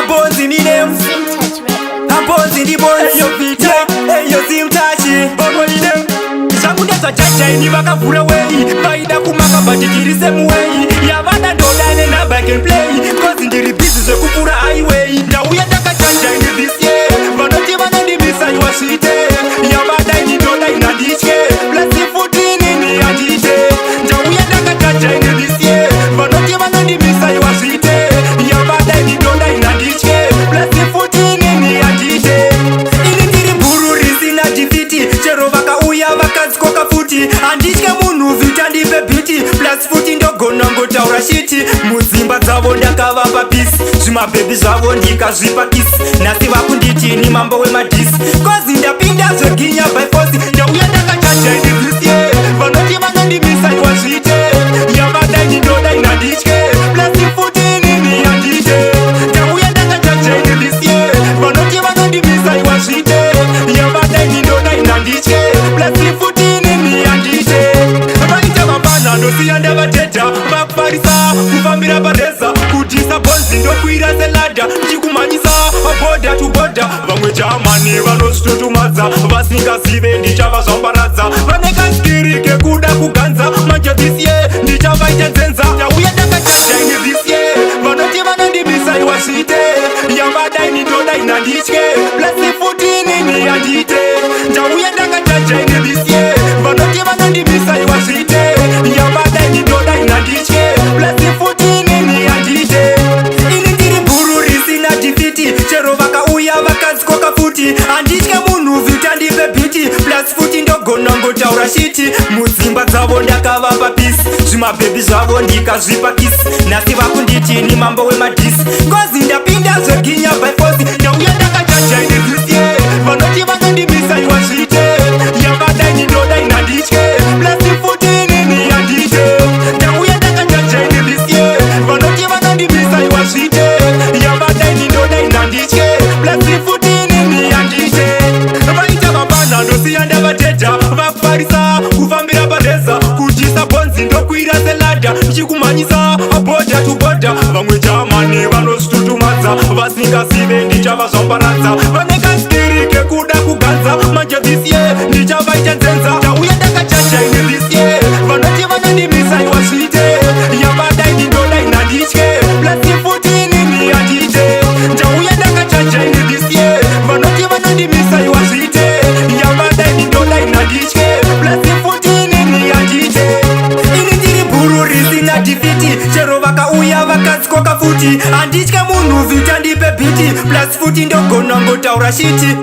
Abonzi ni name Abonzi ni bonzi Eyo vita Eyo simtashi Bogo ni name Shakuda za chacha ini wakavura wei Faida kumaka batikirise muwei Yavada ndodane na back and play Cause ndiri busy ze kufura highway Ndauya taka chacha ini this year Vanoti vanandi misa iwashite Yavada ini ndoda inandichke Blessy futini ni andite Ndauya taka chacha ini this year Vanoti vanandi misa iwashite Yavada ini ndoda inandichke Blessy futini ni andite Ini ndiri mburu risina jifiti Chero vaka uya vaka zikoka futi Anditke munu vita ndipe biti Plus futi ndogona ngotaura shiti Muzimba dzavo ndakavapa peace Zvima baby zvavo ndikazvipa kiss Nasi vakunditi ni mambo wemadisi Kozi ndapinda zveginya by force Ndauya ndakachacha this year Vanoti vanondimisa iwazvite Yavada indoda inanditye Plus futi nini andite Ndauya ndakachacha this year Vanoti vanondimisa iwazvite Yavada indoda inanditye Plus futi nini andite Vaita mabana ndosiya ndavateta Vakuparisa kufambira pareza Kutisa bonzi ndokwira selada Chikumanyisa boda to boda Vamwe jamani vanositutumadza Vasingazive ndichava zvaparadza Vaneka skiri kekuda kuganza Manje this year ndichavaita nzenza Ndauya ndakachacha ini this year Vanoti vanondimisa iwasvite Yavada ini ndoda inanditye Blessy futi nini andite Ndauya ndakachacha ini this year Vanoti vanondimisa iwasvite Yavada ini ndoda inanditye Blessy futi nini andite Ini ndiri mburu risina difiti Chero vakauya vakazikoka futi Anditye munhu vita ndipe biti Plus futi ndogona ngotaura shiti Muzimba dzavo ndakavapa peace Zvima baby zvavo ndikazvipa kiss Nasi vakunditi ni mambo wemadisi Kozi ndapinda zveginya by force Ndauya ndakachacha ini this year Vanoti vanondimisa iwazvite Yavada ini ndoda inanditye Blessy futi nini andite Ndauya ndakachacha ini this year Vanoti vanondimisa iwazvite Yavada ini ndoda inanditye Blessy futi nini andite Vaita mabana ndosiya ndavateta Vakuparisa kufambira pareza Kutisa bonzi ndokwira selada Chikumanyisa boda to boda Vamwe jamani vanositutumadza Vasingazive ndichava zvaparadza Vaneka skiri kekuda kuganza Manje this year ndichavaita nzenza Ndauya ndakachacha ini this year Vanoti vanondimisa iwazvite Yavada ini ndoda inanditye Blessy futi nini andite Ndauya ndakachacha ini this year Vanoti vanondimisa iwazvite Yavada ini ndoda inanditye Blessy futi nini andite Ini ndiri mburu risina difiti Chero vakauya vakazikoka futi Anditye munhu vita ndipe biti Plus futi ndogona ngotaura shiti